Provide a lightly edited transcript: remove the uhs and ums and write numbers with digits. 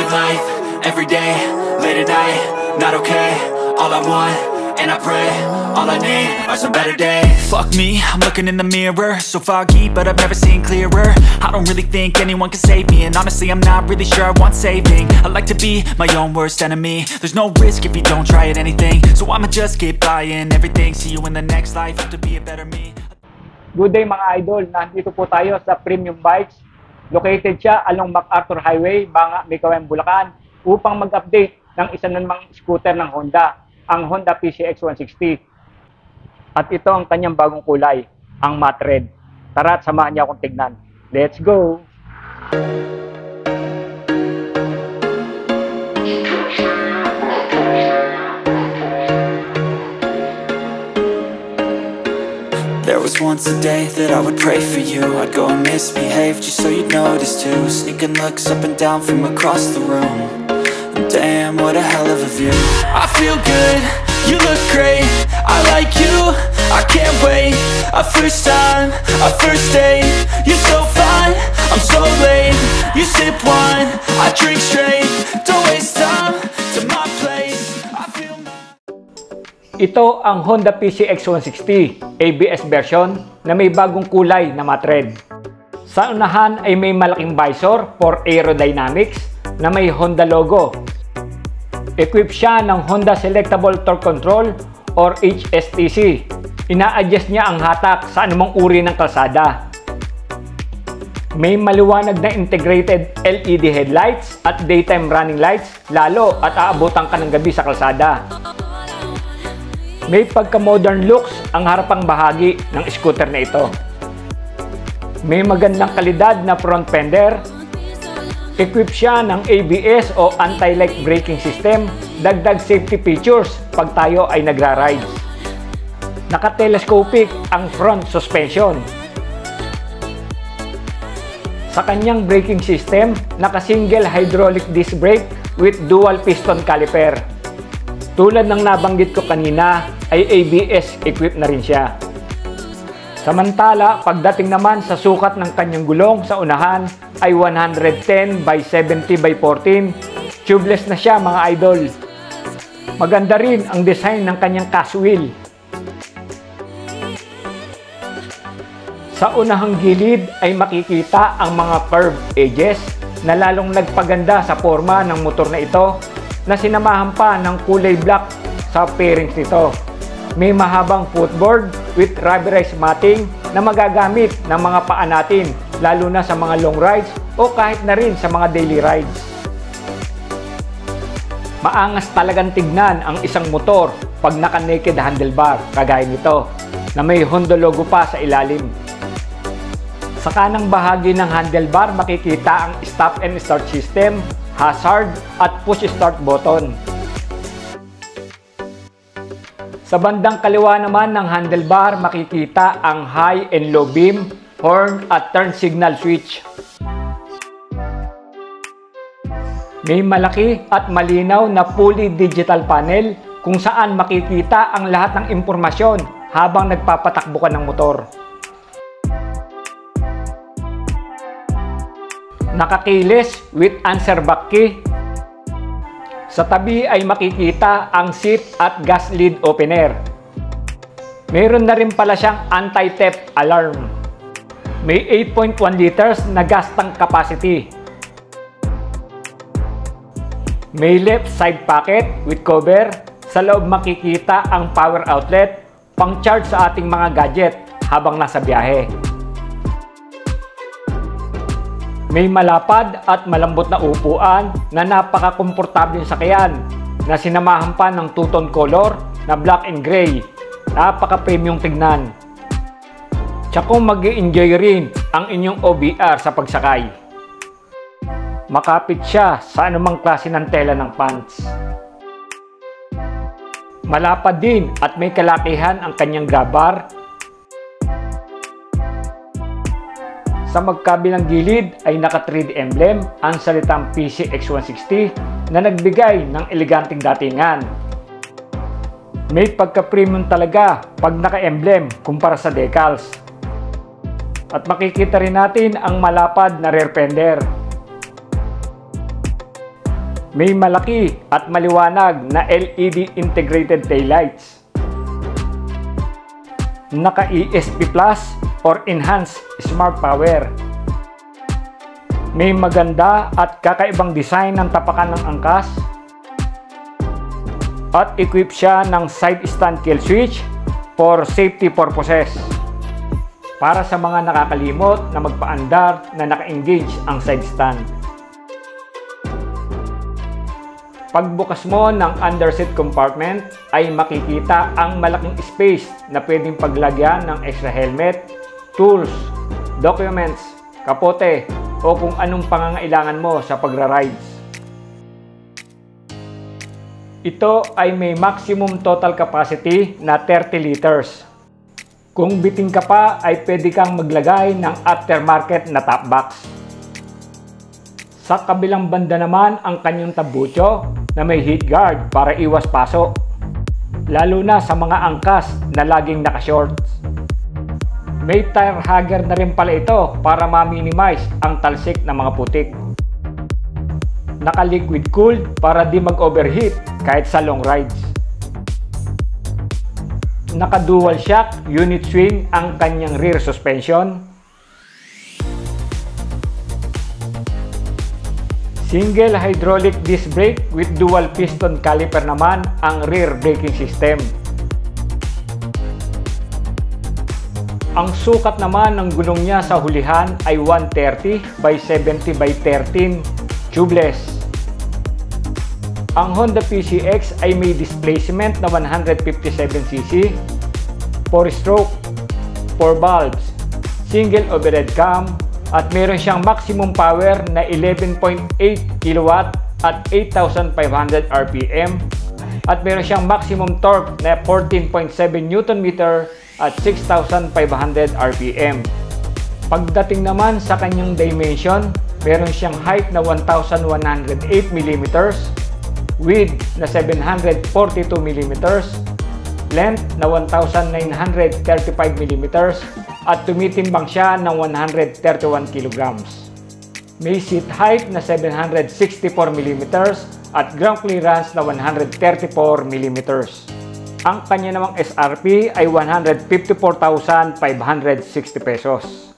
living life, everyday, late at night, not okay. All I want, and I pray, all I need are some better days. Fuck me, I'm looking in the mirror, so foggy, but I've never seen clearer. I don't really think anyone can save me, and honestly I'm not really sure I want saving. I like to be my own worst enemy. There's no risk if you don't try at anything, so I'ma just keep buying everything. See you in the next life, have to be a better me. Good day mga idol, nandito po tayo sa Premium Bikes. Located siya along MacArthur Highway, Banga, Mikawen, Bulacan, upang mag-update ng isa namang scooter ng Honda, ang Honda PCX 160. At ito ang kanyang bagong kulay, ang matte red. Tara at samahan niya akong tignan. Let's go! There was once a day that I would pray for you. I'd go and misbehave just so you'd notice too. Sneaking looks up and down from across the room. And damn, what a hell of a view. I feel good, you look great, I like you, I can't wait. A first time, a first date. You're so fine, I'm so late. You sip wine, I drink straight. Don't waste time to my place. I feel Ito ang Honda PCX 160 ABS version na may bagong kulay na matte red. Sa unahan ay may malaking visor for aerodynamics na may Honda logo. Equipped siya ng Honda Selectable Torque Control or HSTC. Ina-adjust niya ang hatak sa anumang uri ng kalsada. May maliwanag na integrated LED headlights at daytime running lights, lalo at aabutan ka ng gabi sa kalsada. May pagka-modern looks ang harapang bahagi ng scooter na ito. May magandang kalidad na front fender. Equipped siya ng ABS o anti-lock braking system, dagdag safety features pag tayo ay nagra-ride. Naka-telescopic ang front suspension. Sa kanyang braking system, naka-single hydraulic disc brake with dual piston caliper. Tulad ng nabanggit ko kanina, ay ABS equipped na rin siya. Samantala, pagdating naman sa sukat ng kanyang gulong sa unahan ay 110 by 70 by 14. Tubeless na siya mga idol. Maganda rin ang design ng kanyang cast wheel. Sa unahang gilid ay makikita ang mga curved edges na lalong nagpaganda sa forma ng motor na ito, na sinamahan pa ng kulay black sa fairings nito. May mahabang footboard with rubberized matting na magagamit ng mga paa natin, lalo na sa mga long rides o kahit na rin sa mga daily rides. Maangas talagang tignan ang isang motor pag naka-naked handlebar, kagaya nito, na may Honda logo pa sa ilalim. Sa kanang bahagi ng handlebar makikita ang stop and start system, hazard at push start button. Sa bandang kaliwa naman ng handlebar makikita ang high and low beam, horn at turn signal switch. May malaki at malinaw na fully digital panel kung saan makikita ang lahat ng impormasyon habang nagpapatakbo ka ng motor. Nakakilis with answer back key. Sa tabi ay makikita ang seat at gas lid opener. Mayroon na rin pala siyang anti-theft alarm. May 8.1 liters na gas tank capacity. May left side pocket with cover. Sa loob makikita ang power outlet, pang-charge sa ating mga gadget habang nasa biyahe. May malapad at malambot na upuan na napaka-komportableng sakyan na sinamahan pa ng two-tone color na black and gray. Napaka-premium tignan. Tsakong mag-i-enjoy rin ang inyong OBR sa pagsakay. Makapit siya sa anumang klase ng tela ng pants. Malapad din at may kalakihan ang kanyang grab bar. Sa magkabilang gilid ay naka 3D emblem ang salitang PCX 160 na nagbigay ng eleganteng datingan. May pagka-premium talaga pag naka-emblem kumpara sa decals. At makikita rin natin ang malapad na rear fender. May malaki at maliwanag na LED integrated taillights. Naka-ESP Plus or Enhanced Smart Power. May maganda at kakaibang design ng tapakan ng angkas. At equip siya ng side stand kill switch for safety purposes. Para sa mga nakakalimot na magpaandar na naka-engage ang side stand. Pagbukas mo ng underseat compartment ay makikita ang malaking space na pwedeng paglagyan ng extra helmet, tools, documents, kapote o kung anong pangangailangan mo sa pagra-rides. Ito ay may maximum total capacity na 30 liters. Kung biting ka pa ay pwede kang maglagay ng aftermarket na top box. Sa kabilang banda naman ang kanyang tabucho na may heat guard para iwas paso, lalo na sa mga angkas na laging naka-shorts. May tire hugger na rin pala ito para ma-minimize ang talsik ng mga putik. Naka-liquid cooled para di mag-overheat kahit sa long rides. Naka-dual shock unit swing ang kanyang rear suspension. Single hydraulic disc brake with dual piston caliper naman ang rear braking system. Ang sukat naman ng gulong niya sa hulihan ay 130 by 70 by 13 tubeless. Ang Honda PCX ay may displacement na 157cc, 4-stroke, 4 valves, single overhead cam, at meron siyang maximum power na 11.8 kW at 8,500 RPM at meron siyang maximum torque na 14.7 Nm at 6,500 RPM. Pagdating naman sa kanyang dimension, meron siyang height na 1,108 mm, width na 742 mm, length na 1,935 mm, at tumitimbang siya ng 131 kg. May seat height na 764 mm at ground clearance na 134 mm. Ang kanya namang SRP ay 154,560 pesos.